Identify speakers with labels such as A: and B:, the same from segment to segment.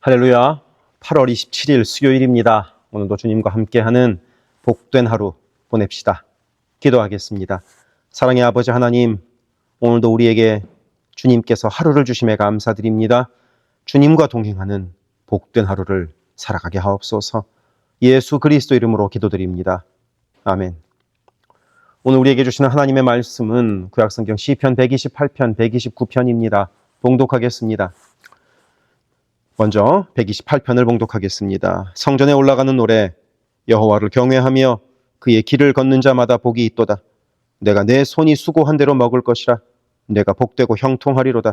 A: 할렐루야. 8월 27일 수요일입니다. 오늘도 주님과 함께하는 복된 하루 보냅시다. 기도하겠습니다. 사랑의 아버지 하나님, 오늘도 우리에게 주님께서 하루를 주심에 감사드립니다. 주님과 동행하는 복된 하루를 살아가게 하옵소서. 예수 그리스도 이름으로 기도드립니다. 아멘. 오늘 우리에게 주시는 하나님의 말씀은 구약성경 시편 128편, 129편입니다. 봉독하겠습니다. 먼저 128편을 봉독하겠습니다. 성전에 올라가는 노래. 여호와를 경외하며 그의 길을 걷는 자마다 복이 있도다. 내가 내 손이 수고한 대로 먹을 것이라. 내가 복되고 형통하리로다.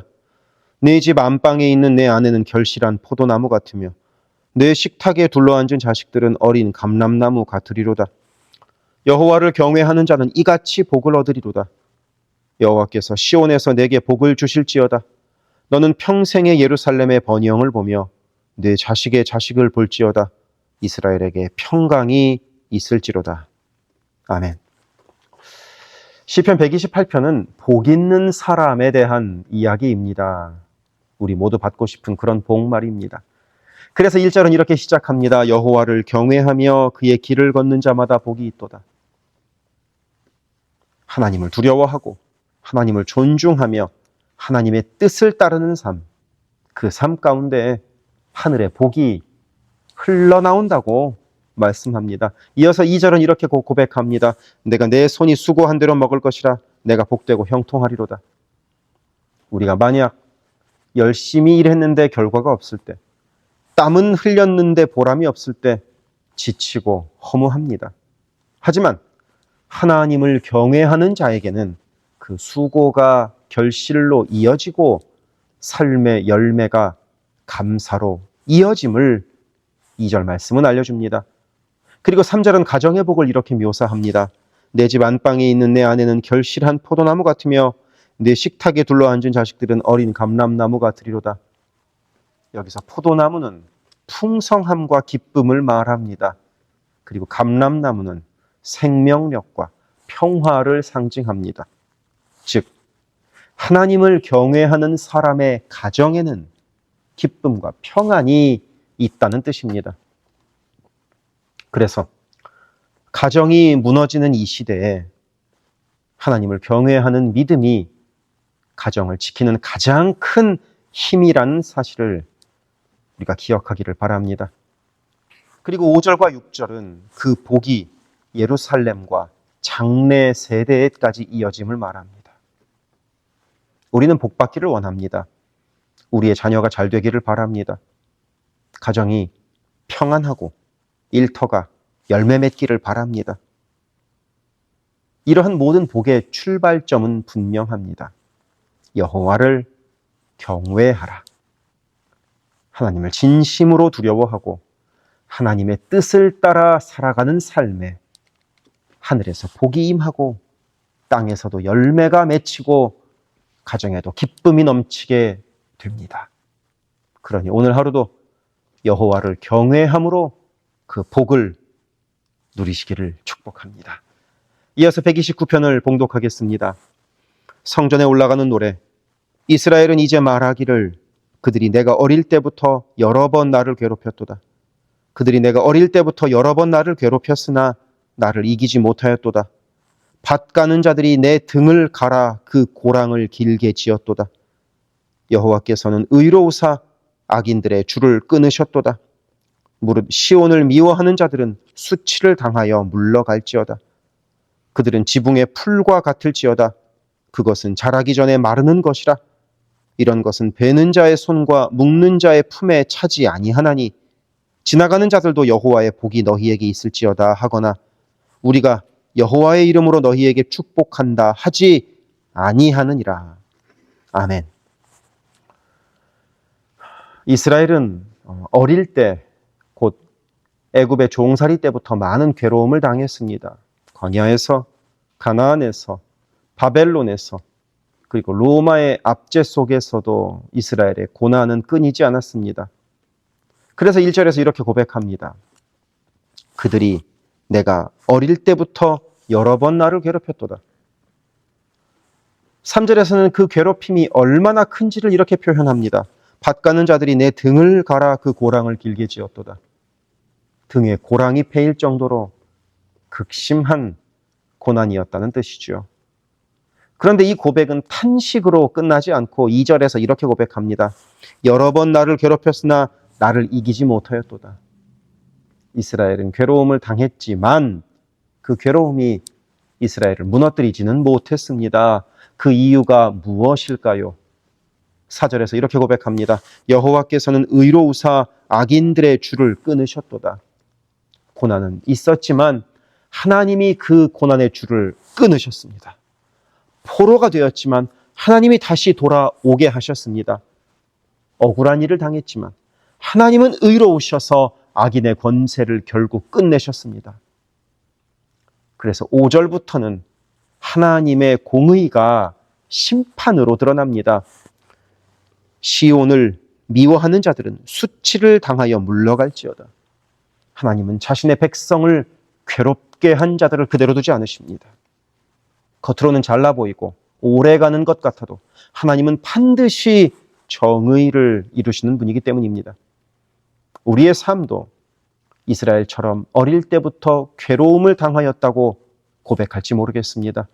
A: 내 집 안방에 있는 내 아내는 결실한 포도나무 같으며 내 식탁에 둘러앉은 자식들은 어린 감람나무 같으리로다. 여호와를 경외하는 자는 이같이 복을 얻으리로다. 여호와께서 시온에서 내게 복을 주실지어다. 너는 평생의 예루살렘의 번영을 보며 내 자식의 자식을 볼지어다. 이스라엘에게 평강이 있을지로다. 아멘. 시편 128편은 복 있는 사람에 대한 이야기입니다. 우리 모두 받고 싶은 그런 복말입니다. 그래서 1절은 이렇게 시작합니다. 여호와를 경외하며 그의 길을 걷는 자마다 복이 있도다. 하나님을 두려워하고 하나님을 존중하며 하나님의 뜻을 따르는 삶, 그 삶 가운데 하늘의 복이 흘러나온다고 말씀합니다. 이어서 2절은 이렇게 고백합니다. 내가 내 손이 수고한 대로 먹을 것이라. 내가 복되고 형통하리로다. 우리가 만약 열심히 일했는데 결과가 없을 때, 땀은 흘렸는데 보람이 없을 때 지치고 허무합니다. 하지만 하나님을 경외하는 자에게는 그 수고가 결실로 이어지고 삶의 열매가 감사로 이어짐을 2절 말씀은 알려줍니다. 그리고 3절은 가정의 복을 이렇게 묘사합니다. 내 집 안방에 있는 내 아내는 결실한 포도나무 같으며 내 식탁에 둘러앉은 자식들은 어린 감람나무 같으리로다. 여기서 포도나무는 풍성함과 기쁨을 말합니다. 그리고 감람나무는 생명력과 평화를 상징합니다. 즉 하나님을 경외하는 사람의 가정에는 기쁨과 평안이 있다는 뜻입니다. 그래서 가정이 무너지는 이 시대에 하나님을 경외하는 믿음이 가정을 지키는 가장 큰 힘이라는 사실을 우리가 기억하기를 바랍니다. 그리고 5절과 6절은 그 복이 예루살렘과 장래 세대에까지 이어짐을 말합니다. 우리는 복받기를 원합니다. 우리의 자녀가 잘 되기를 바랍니다. 가정이 평안하고 일터가 열매 맺기를 바랍니다. 이러한 모든 복의 출발점은 분명합니다. 여호와를 경외하라. 하나님을 진심으로 두려워하고 하나님의 뜻을 따라 살아가는 삶에 하늘에서 복이 임하고 땅에서도 열매가 맺히고 가정에도 기쁨이 넘치게 됩니다. 그러니 오늘 하루도 여호와를 경외함으로 그 복을 누리시기를 축복합니다. 이어서 129편을 봉독하겠습니다. 성전에 올라가는 노래. 이스라엘은 이제 말하기를 그들이 내가 어릴 때부터 여러 번 나를 괴롭혔도다. 그들이 내가 어릴 때부터 여러 번 나를 괴롭혔으나 나를 이기지 못하였도다. 밭 가는 자들이 내 등을 갈아 그 고랑을 길게 지었도다. 여호와께서는 의로우사 악인들의 줄을 끊으셨도다. 무릇 시온을 미워하는 자들은 수치를 당하여 물러갈지어다. 그들은 지붕의 풀과 같을지어다. 그것은 자라기 전에 마르는 것이라. 이런 것은 베는 자의 손과 묶는 자의 품에 차지 아니하나니 지나가는 자들도 여호와의 복이 너희에게 있을지어다 하거나 우리가 여호와의 이름으로 너희에게 축복한다 하지 아니하느니라. 아멘. 이스라엘은 어릴 때 곧 애굽의 종살이 때부터 많은 괴로움을 당했습니다. 광야에서, 가나안에서, 바벨론에서, 그리고 로마의 압제 속에서도 이스라엘의 고난은 끊이지 않았습니다. 그래서 1절에서 이렇게 고백합니다. 그들이 내가 어릴 때부터 여러 번 나를 괴롭혔도다. 3절에서는 그 괴롭힘이 얼마나 큰지를 이렇게 표현합니다. 밭 가는 자들이 내 등을 갈아 그 고랑을 길게 지었도다. 등에 고랑이 패일 정도로 극심한 고난이었다는 뜻이죠. 그런데 이 고백은 탄식으로 끝나지 않고 2절에서 이렇게 고백합니다. 여러 번 나를 괴롭혔으나 나를 이기지 못하였도다. 이스라엘은 괴로움을 당했지만 그 괴로움이 이스라엘을 무너뜨리지는 못했습니다. 그 이유가 무엇일까요? 4절에서 이렇게 고백합니다. 여호와께서는 의로우사 악인들의 줄을 끊으셨도다. 고난은 있었지만 하나님이 그 고난의 줄을 끊으셨습니다. 포로가 되었지만 하나님이 다시 돌아오게 하셨습니다. 억울한 일을 당했지만 하나님은 의로우셔서 악인의 권세를 결국 끝내셨습니다. 그래서 5절부터는 하나님의 공의가 심판으로 드러납니다. 시온을 미워하는 자들은 수치를 당하여 물러갈지어다. 하나님은 자신의 백성을 괴롭게 한 자들을 그대로 두지 않으십니다. 겉으로는 잘나 보이고 오래가는 것 같아도 하나님은 반드시 정의를 이루시는 분이기 때문입니다. 우리의 삶도 이스라엘처럼 어릴 때부터 괴로움을 당하였다고 고백할지 모르겠습니다.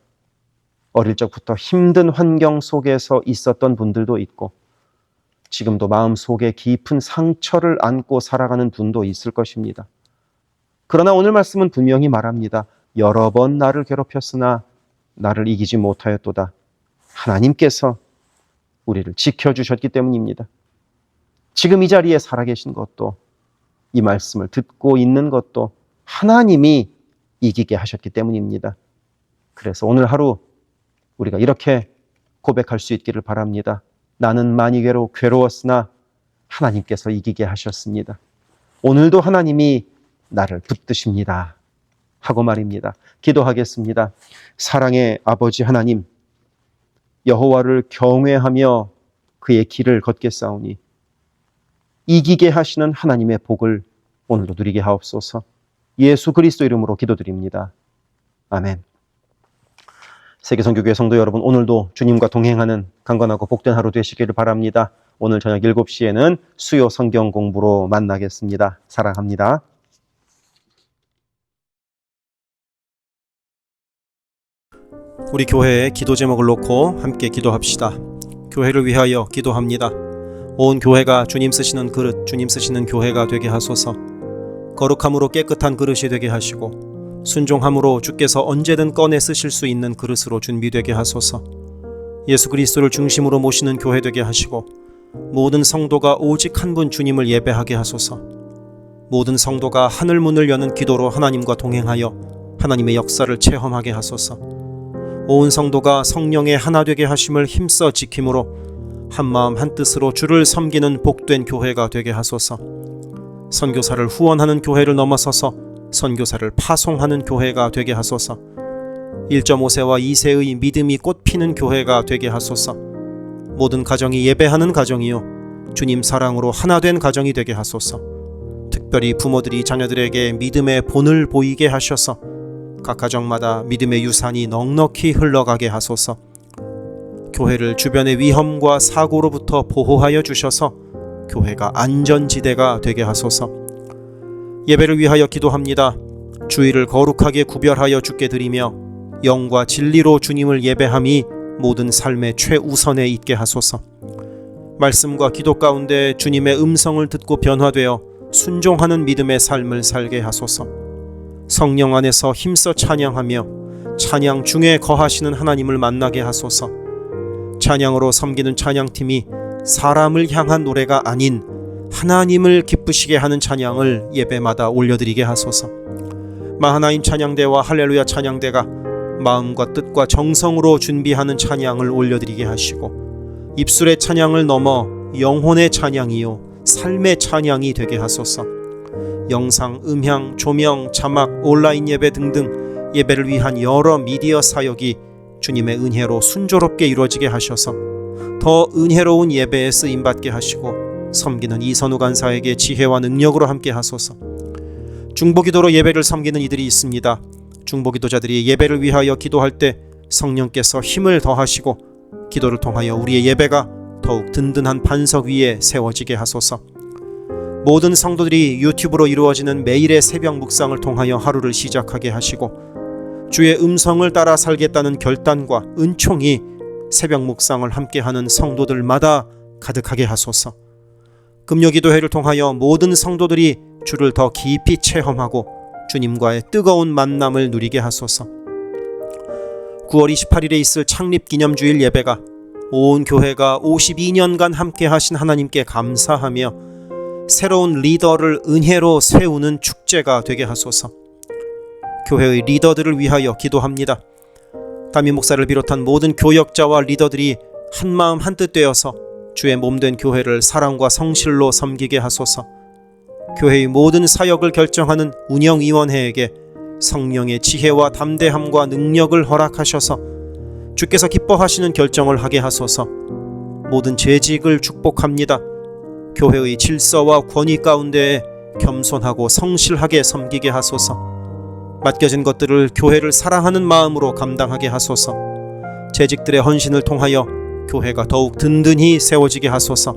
A: 어릴 적부터 힘든 환경 속에서 있었던 분들도 있고 지금도 마음속에 깊은 상처를 안고 살아가는 분도 있을 것입니다. 그러나 오늘 말씀은 분명히 말합니다. 여러 번 나를 괴롭혔으나 나를 이기지 못하였도다. 하나님께서 우리를 지켜주셨기 때문입니다. 지금 이 자리에 살아계신 것도 이 말씀을 듣고 있는 것도 하나님이 이기게 하셨기 때문입니다. 그래서 오늘 하루 우리가 이렇게 고백할 수 있기를 바랍니다. 나는 많이 괴로웠으나 하나님께서 이기게 하셨습니다. 오늘도 하나님이 나를 붙드십니다. 하고 말입니다. 기도하겠습니다. 사랑의 아버지 하나님, 여호와를 경외하며 그의 길을 걷겠사오니 이기게 하시는 하나님의 복을 오늘도 누리게 하옵소서. 예수 그리스도 이름으로 기도드립니다. 아멘. 세계선교교회 성도 여러분, 오늘도 주님과 동행하는 강건하고 복된 하루 되시기를 바랍니다. 오늘 저녁 7시에는 수요 성경 공부로 만나겠습니다. 사랑합니다.
B: 우리 교회의 기도 제목을 놓고 함께 기도합시다. 교회를 위하여 기도합니다. 온 교회가 주님 쓰시는 그릇, 주님 쓰시는 교회가 되게 하소서. 거룩함으로 깨끗한 그릇이 되게 하시고 순종함으로 주께서 언제든 꺼내 쓰실 수 있는 그릇으로 준비되게 하소서. 예수 그리스도를 중심으로 모시는 교회 되게 하시고 모든 성도가 오직 한 분 주님을 예배하게 하소서. 모든 성도가 하늘 문을 여는 기도로 하나님과 동행하여 하나님의 역사를 체험하게 하소서. 온 성도가 성령의 하나 되게 하심을 힘써 지킴으로 한마음 한뜻으로 주를 섬기는 복된 교회가 되게 하소서. 선교사를 후원하는 교회를 넘어서서 선교사를 파송하는 교회가 되게 하소서. 1.5세와 2세의 믿음이 꽃피는 교회가 되게 하소서. 모든 가정이 예배하는 가정이요 주님 사랑으로 하나 된 가정이 되게 하소서. 특별히 부모들이 자녀들에게 믿음의 본을 보이게 하셔서 각 가정마다 믿음의 유산이 넉넉히 흘러가게 하소서. 교회를 주변의 위험과 사고로부터 보호하여 주셔서 교회가 안전지대가 되게 하소서. 예배를 위하여 기도합니다. 주일을 거룩하게 구별하여 주께 드리며 영과 진리로 주님을 예배함이 모든 삶의 최우선에 있게 하소서. 말씀과 기도 가운데 주님의 음성을 듣고 변화되어 순종하는 믿음의 삶을 살게 하소서. 성령 안에서 힘써 찬양하며 찬양 중에 거하시는 하나님을 만나게 하소서. 찬양으로 섬기는 찬양팀이 사람을 향한 노래가 아닌 하나님을 기쁘시게 하는 찬양을 예배마다 올려드리게 하소서. 마하나임 찬양대와 할렐루야 찬양대가 마음과 뜻과 정성으로 준비하는 찬양을 올려드리게 하시고 입술의 찬양을 넘어 영혼의 찬양이요 삶의 찬양이 되게 하소서. 영상, 음향, 조명, 자막, 온라인 예배 등등 예배를 위한 여러 미디어 사역이 주님의 은혜로 순조롭게 이루어지게 하셔서 더 은혜로운 예배에 쓰임받게 하시고 섬기는 이선우 간사에게 지혜와 능력으로 함께 하소서. 중보기도로 예배를 섬기는 이들이 있습니다. 중보기도자들이 예배를 위하여 기도할 때 성령께서 힘을 더하시고 기도를 통하여 우리의 예배가 더욱 든든한 반석 위에 세워지게 하소서. 모든 성도들이 유튜브로 이루어지는 매일의 새벽 묵상을 통하여 하루를 시작하게 하시고 주의 음성을 따라 살겠다는 결단과 은총이 새벽 묵상을 함께하는 성도들마다 가득하게 하소서. 금요기도회를 통하여 모든 성도들이 주를 더 깊이 체험하고 주님과의 뜨거운 만남을 누리게 하소서. 9월 28일에 있을 창립기념주일 예배가 온 교회가 52년간 함께 하신 하나님께 감사하며 새로운 리더를 은혜로 세우는 축제가 되게 하소서. 교회의 리더들을 위하여 기도합니다. 담임 목사를 비롯한 모든 교역자와 리더들이 한마음 한뜻 되어서 주의 몸된 교회를 사랑과 성실로 섬기게 하소서. 교회의 모든 사역을 결정하는 운영위원회에게 성령의 지혜와 담대함과 능력을 허락하셔서 주께서 기뻐하시는 결정을 하게 하소서. 모든 재직을 축복합니다. 교회의 질서와 권위 가운데에 겸손하고 성실하게 섬기게 하소서. 맡겨진 것들을 교회를 사랑하는 마음으로 감당하게 하소서. 재직들의 헌신을 통하여 교회가 더욱 든든히 세워지게 하소서.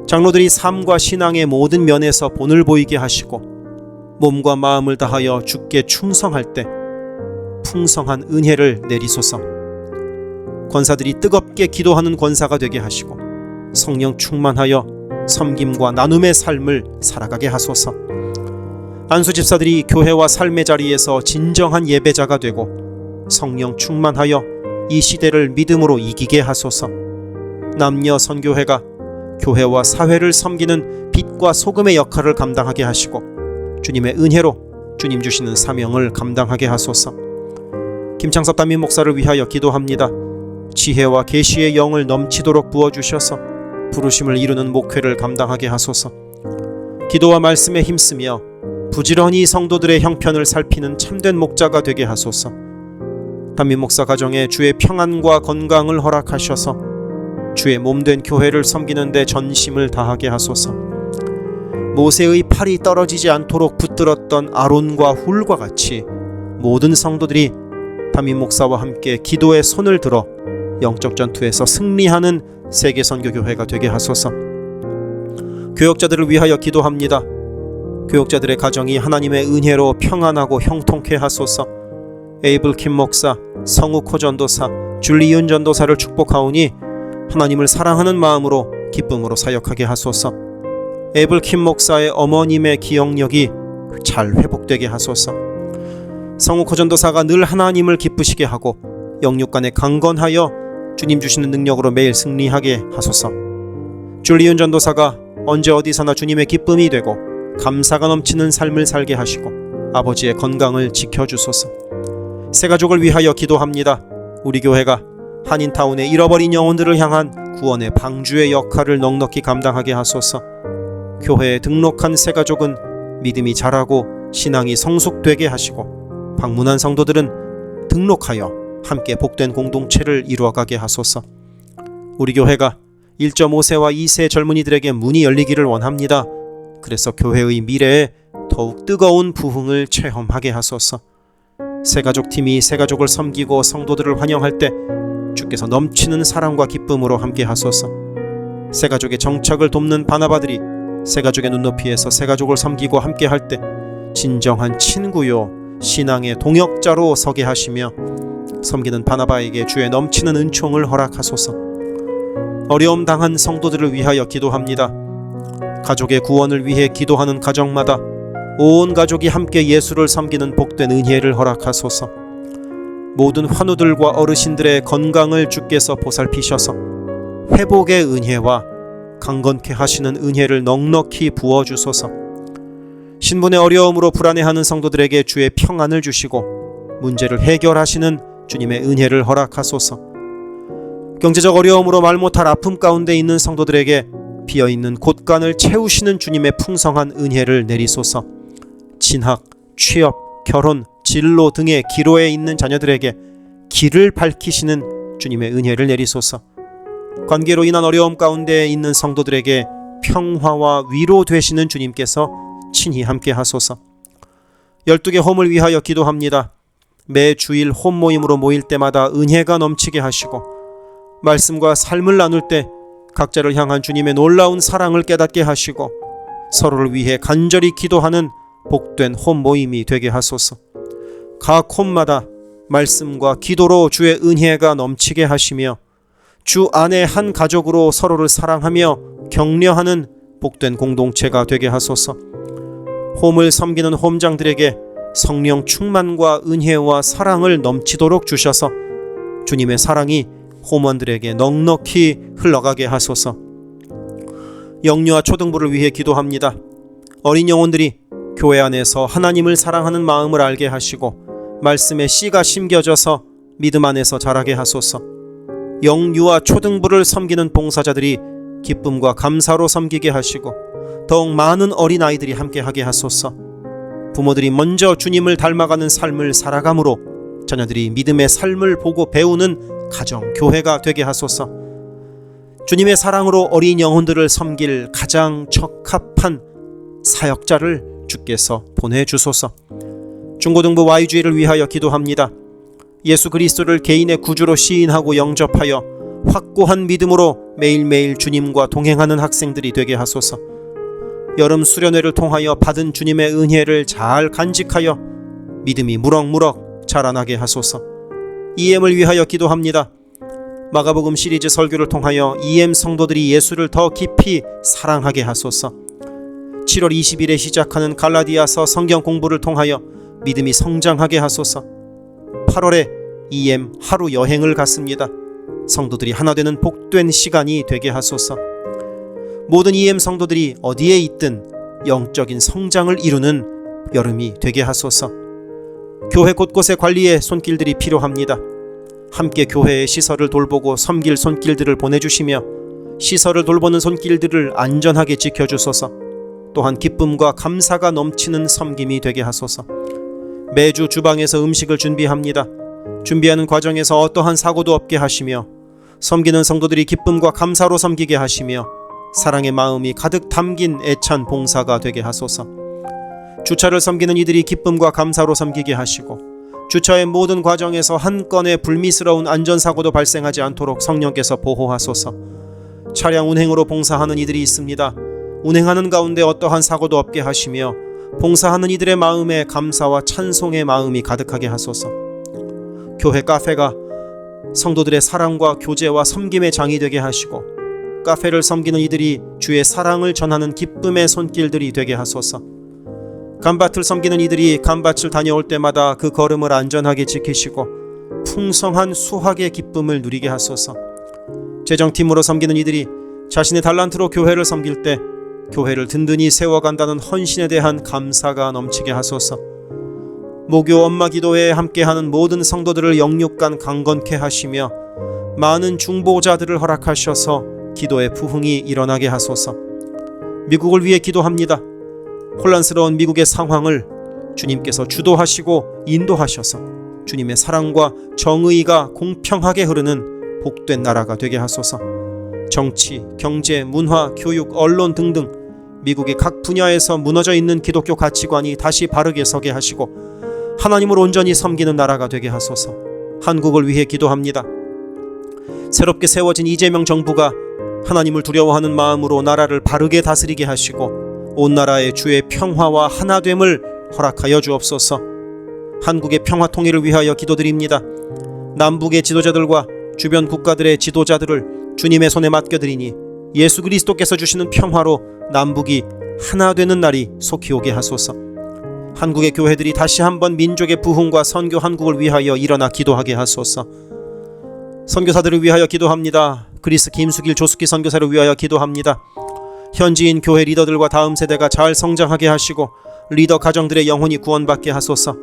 B: 장로들이 삶과 신앙의 모든 면에서 본을 보이게 하시고 몸과 마음을 다하여 주께 충성할 때 풍성한 은혜를 내리소서. 권사들이 뜨겁게 기도하는 권사가 되게 하시고 성령 충만하여 섬김과 나눔의 삶을 살아가게 하소서. 안수 집사들이 교회와 삶의 자리에서 진정한 예배자가 되고 성령 충만하여 이 시대를 믿음으로 이기게 하소서. 남녀 선교회가 교회와 사회를 섬기는 빛과 소금의 역할을 감당하게 하시고 주님의 은혜로 주님 주시는 사명을 감당하게 하소서. 김창섭 담임 목사를 위하여 기도합니다. 지혜와 계시의 영을 넘치도록 부어주셔서 부르심을 이루는 목회를 감당하게 하소서. 기도와 말씀에 힘쓰며 부지런히 성도들의 형편을 살피는 참된 목자가 되게 하소서. 담임 목사 가정에 주의 평안과 건강을 허락하셔서 주의 몸된 교회를 섬기는 데 전심을 다하게 하소서. 모세의 팔이 떨어지지 않도록 붙들었던 아론과 훌과 같이 모든 성도들이 담임 목사와 함께 기도의 손을 들어 영적 전투에서 승리하는 세계 선교교회가 되게 하소서. 교역자들을 위하여 기도합니다. 교역자들의 가정이 하나님의 은혜로 평안하고 형통케 하소서. 에이블 킴 목사, 성욱 호 전도사, 줄리윤 전도사를 축복하오니 하나님을 사랑하는 마음으로 기쁨으로 사역하게 하소서. 에이블 킴 목사의 어머님의 기억력이 잘 회복되게 하소서. 성욱 호 전도사가 늘 하나님을 기쁘시게 하고 영육간에 강건하여 주님 주시는 능력으로 매일 승리하게 하소서. 줄리윤 전도사가 언제 어디서나 주님의 기쁨이 되고 감사가 넘치는 삶을 살게 하시고 아버지의 건강을 지켜주소서. 새가족을 위하여 기도합니다. 우리 교회가 한인타운의 잃어버린 영혼들을 향한 구원의 방주의 역할을 넉넉히 감당하게 하소서. 교회에 등록한 새가족은 믿음이 자라고 신앙이 성숙되게 하시고 방문한 성도들은 등록하여 함께 복된 공동체를 이루어가게 하소서. 우리 교회가 1.5세와 2세 젊은이들에게 문이 열리기를 원합니다. 그래서 교회의 미래에 더욱 뜨거운 부흥을 체험하게 하소서. 새가족팀이 새가족을 섬기고 성도들을 환영할 때 주께서 넘치는 사랑과 기쁨으로 함께 하소서. 새가족의 정착을 돕는 바나바들이 새가족의 눈높이에서 새가족을 섬기고 함께 할 때 진정한 친구요 신앙의 동역자로 서게 하시며 섬기는 바나바에게 주의 넘치는 은총을 허락하소서. 어려움 당한 성도들을 위하여 기도합니다. 가족의 구원을 위해 기도하는 가정마다 온 가족이 함께 예수를 섬기는 복된 은혜를 허락하소서. 모든 환우들과 어르신들의 건강을 주께서 보살피셔서 회복의 은혜와 강건케 하시는 은혜를 넉넉히 부어주소서. 신분의 어려움으로 불안해하는 성도들에게 주의 평안을 주시고 문제를 해결하시는 주님의 은혜를 허락하소서. 경제적 어려움으로 말 못할 아픔 가운데 있는 성도들에게 비어있는 곳간을 채우시는 주님의 풍성한 은혜를 내리소서. 진학, 취업, 결혼, 진로 등의 기로에 있는 자녀들에게 길을 밝히시는 주님의 은혜를 내리소서. 관계로 인한 어려움 가운데 있는 성도들에게 평화와 위로 되시는 주님께서 친히 함께 하소서. 12개 홈을 위하여 기도합니다. 매 주일 홈 모임으로 모일 때마다 은혜가 넘치게 하시고 말씀과 삶을 나눌 때 각자를 향한 주님의 놀라운 사랑을 깨닫게 하시고 서로를 위해 간절히 기도하는 복된 홈 모임이 되게 하소서. 각 홈마다 말씀과 기도로 주의 은혜가 넘치게 하시며 주 안에 한 가족으로 서로를 사랑하며 격려하는 복된 공동체가 되게 하소서. 홈을 섬기는 홈장들에게 성령 충만과 은혜와 사랑을 넘치도록 주셔서 주님의 사랑이 홈원들에게 넉넉히 흘러가게 하소서. 영유아 초등부를 위해 기도합니다. 어린 영혼들이 교회 안에서 하나님을 사랑하는 마음을 알게 하시고 말씀의 씨가 심겨져서 믿음 안에서 자라게 하소서. 영유아 초등부를 섬기는 봉사자들이 기쁨과 감사로 섬기게 하시고 더욱 많은 어린아이들이 함께하게 하소서. 부모들이 먼저 주님을 닮아가는 삶을 살아감으로 자녀들이 믿음의 삶을 보고 배우는 가정, 교회가 되게 하소서. 주님의 사랑으로 어린 영혼들을 섬길 가장 적합한 사역자를 주께서 보내주소서. 중고등부 Y주일을 위하여 기도합니다. 예수 그리스도를 개인의 구주로 시인하고 영접하여 확고한 믿음으로 매일매일 주님과 동행하는 학생들이 되게 하소서. 여름 수련회를 통하여 받은 주님의 은혜를 잘 간직하여 믿음이 무럭무럭 자라나게 하소서. EM을 위하여 기도합니다. 마가복음 시리즈 설교를 통하여 EM 성도들이 예수를 더 깊이 사랑하게 하소서. 7월 20일에 시작하는 갈라디아서 성경 공부를 통하여 믿음이 성장하게 하소서. 8월에 EM 하루 여행을 갔습니다. 성도들이 하나 되는 복된 시간이 되게 하소서. 모든 EM 성도들이 어디에 있든 영적인 성장을 이루는 여름이 되게 하소서. 교회 곳곳의 관리에 손길들이 필요합니다. 함께 교회의 시설을 돌보고 섬길 손길들을 보내주시며 시설을 돌보는 손길들을 안전하게 지켜주소서. 또한 기쁨과 감사가 넘치는 섬김이 되게 하소서. 매주 주방에서 음식을 준비합니다. 준비하는 과정에서 어떠한 사고도 없게 하시며 섬기는 성도들이 기쁨과 감사로 섬기게 하시며 사랑의 마음이 가득 담긴 애찬 봉사가 되게 하소서. 주차를 섬기는 이들이 기쁨과 감사로 섬기게 하시고 주차의 모든 과정에서 한 건의 불미스러운 안전사고도 발생하지 않도록 성령께서 보호하소서. 차량 운행으로 봉사하는 이들이 있습니다. 운행하는 가운데 어떠한 사고도 없게 하시며 봉사하는 이들의 마음에 감사와 찬송의 마음이 가득하게 하소서. 교회 카페가 성도들의 사랑과 교제와 섬김의 장이 되게 하시고 카페를 섬기는 이들이 주의 사랑을 전하는 기쁨의 손길들이 되게 하소서. 감밭을 섬기는 이들이 감밭을 다녀올 때마다 그 걸음을 안전하게 지키시고 풍성한 수확의 기쁨을 누리게 하소서. 재정팀으로 섬기는 이들이 자신의 달란트로 교회를 섬길 때 교회를 든든히 세워간다는 헌신에 대한 감사가 넘치게 하소서. 모교 엄마 기도회에 함께하는 모든 성도들을 영육간 강건케 하시며 많은 중보자들을 허락하셔서 기도의 부흥이 일어나게 하소서. 미국을 위해 기도합니다. 혼란스러운 미국의 상황을 주님께서 주도하시고 인도하셔서 주님의 사랑과 정의가 공평하게 흐르는 복된 나라가 되게 하소서. 정치, 경제, 문화, 교육, 언론 등등 미국의 각 분야에서 무너져 있는 기독교 가치관이 다시 바르게 서게 하시고 하나님을 온전히 섬기는 나라가 되게 하소서. 한국을 위해 기도합니다. 새롭게 세워진 이재명 정부가 하나님을 두려워하는 마음으로 나라를 바르게 다스리게 하시고 온 나라에 주의 평화와 하나됨을 허락하여 주옵소서. 한국의 평화 통일을 위하여 기도드립니다. 남북의 지도자들과 주변 국가들의 지도자들을 주님의 손에 맡겨드리니 예수 그리스도께서 주시는 평화로 남북이 하나 되는 날이 속히 오게 하소서. 한국의 교회들이 다시 한번 민족의 부흥과 선교 한국을 위하여 일어나 기도하게 하소서. 선교사들을 위하여 기도합니다. 그리스 김수길 조숙희 선교사를 위하여 기도합니다. 현지인 교회 리더들과 다음 세대가 잘 성장하게 하시고 리더 가정들의 영혼이 구원받게 하소서.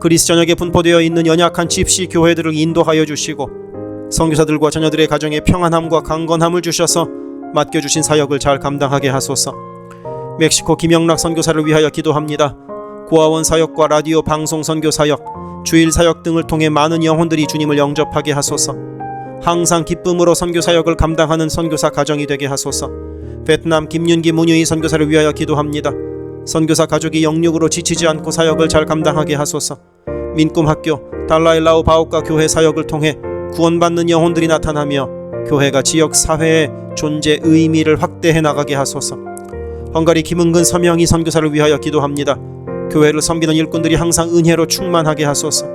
B: 그리스 전역에 분포되어 있는 연약한 집시 교회들을 인도하여 주시고 선교사들과 자녀들의 가정에 평안함과 강건함을 주셔서 맡겨주신 사역을 잘 감당하게 하소서. 멕시코 김영락 선교사를 위하여 기도합니다. 고아원 사역과 라디오 방송 선교 사역, 주일 사역 등을 통해 많은 영혼들이 주님을 영접하게 하소서. 항상 기쁨으로 선교 사역을 감당하는 선교사 가정이 되게 하소서. 베트남 김윤기 문유희 선교사를 위하여 기도합니다. 선교사 가족이 영육으로 지치지 않고 사역을 잘 감당하게 하소서. 민꿈학교, 달라일라오 바오카 교회 사역을 통해 구원받는 영혼들이 나타나며 교회가 지역 사회의 존재 의미를 확대해 나가게 하소서. 헝가리 김은근 서명희 선교사를 위하여 기도합니다. 교회를 섬기는 일꾼들이 항상 은혜로 충만하게 하소서.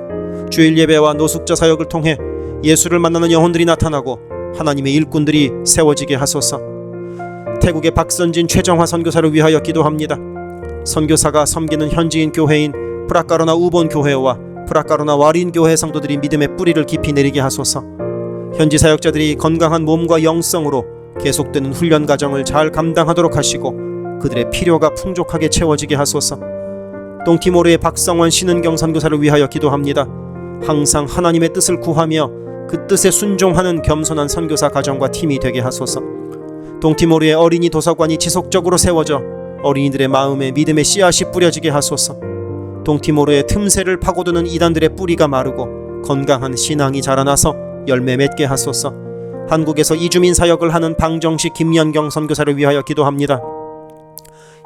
B: 주일 예배와 노숙자 사역을 통해 예수를 만나는 영혼들이 나타나고 하나님의 일꾼들이 세워지게 하소서. 태국의 박선진 최정화 선교사를 위하여 기도합니다. 선교사가 섬기는 현지인 교회인 프라카로나 우본 교회와 프라카로나 와린 교회 성도들이 믿음의 뿌리를 깊이 내리게 하소서. 현지 사역자들이 건강한 몸과 영성으로 계속되는 훈련 과정을 잘 감당하도록 하시고 그들의 필요가 풍족하게 채워지게 하소서. 동티모르의 박성원 신은경 선교사를 위하여 기도합니다. 항상 하나님의 뜻을 구하며 그 뜻에 순종하는 겸손한 선교사 가정과 팀이 되게 하소서. 동티모르의 어린이 도서관이 지속적으로 세워져 어린이들의 마음에 믿음의 씨앗이 뿌려지게 하소서. 동티모르의 틈새를 파고드는 이단들의 뿌리가 마르고 건강한 신앙이 자라나서 열매 맺게 하소서. 한국에서 이주민 사역을 하는 방정식 김연경 선교사를 위하여 기도합니다.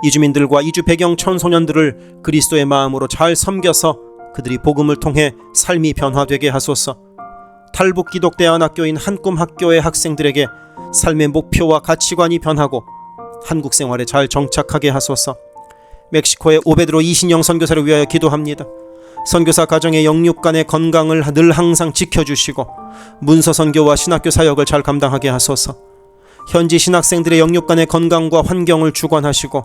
B: 이주민들과 이주 배경 청소년들을 그리스도의 마음으로 잘 섬겨서 그들이 복음을 통해 삶이 변화되게 하소서. 탈북 기독대안학교인 한꿈학교의 학생들에게 삶의 목표와 가치관이 변하고 한국 생활에 잘 정착하게 하소서. 멕시코의 오베드로 이신영 선교사를 위하여 기도합니다. 선교사 가정의 영육 간의 건강을 늘 항상 지켜주시고 문서 선교와 신학교 사역을 잘 감당하게 하소서. 현지 신학생들의 영육 간의 건강과 환경을 주관하시고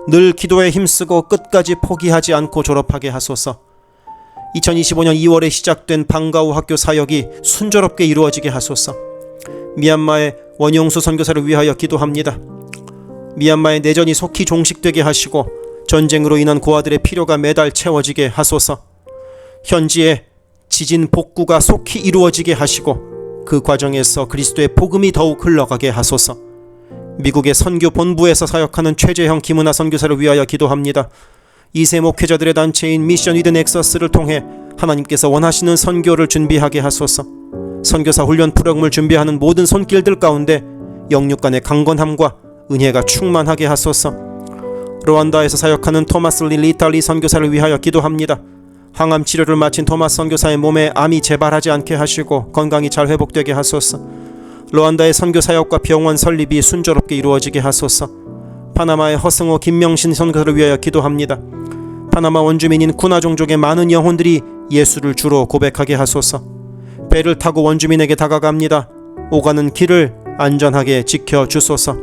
B: 늘 기도에 힘쓰고 끝까지 포기하지 않고 졸업하게 하소서. 2025년 2월에 시작된 방과후 학교 사역이 순조롭게 이루어지게 하소서. 미얀마의 원용수 선교사를 위하여 기도합니다. 미얀마의 내전이 속히 종식되게 하시고 전쟁으로 인한 고아들의 필요가 매달 채워지게 하소서. 현지의 지진 복구가 속히 이루어지게 하시고 그 과정에서 그리스도의 복음이 더욱 흘러가게 하소서. 미국의 선교 본부에서 사역하는 최재형 김은하 선교사를 위하여 기도합니다. 2세 목회자들의 단체인 미션 위드 넥서스를 통해 하나님께서 원하시는 선교를 준비하게 하소서. 선교사 훈련 프로그램을 준비하는 모든 손길들 가운데 영육 간의 강건함과 은혜가 충만하게 하소서. 루안다에서 사역하는 토마스 리탈리 선교사를 위하여 기도합니다. 항암 치료를 마친 토마스 선교사의 몸에 암이 재발하지 않게 하시고 건강이 잘 회복되게 하소서. 루안다의 선교 사역과 병원 설립이 순조롭게 이루어지게 하소서. 파나마의 허승호 김명신 선교사를 위하여 기도합니다. 파나마 원주민인 쿠나 종족의 많은 영혼들이 예수를 주로 고백하게 하소서. 배를 타고 원주민에게 다가갑니다. 오가는 길을 안전하게 지켜주소서.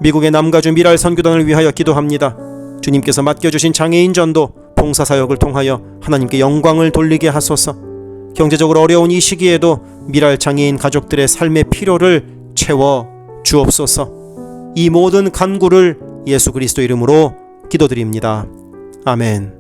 B: 미국의 남가주 미랄 선교단을 위하여 기도합니다. 주님께서 맡겨주신 장애인 전도 봉사사역을 통하여 하나님께 영광을 돌리게 하소서. 경제적으로 어려운 이 시기에도 미랄 장애인 가족들의 삶의 필요를 채워 주옵소서. 이 모든 간구를 예수 그리스도 이름으로 기도드립니다. 아멘.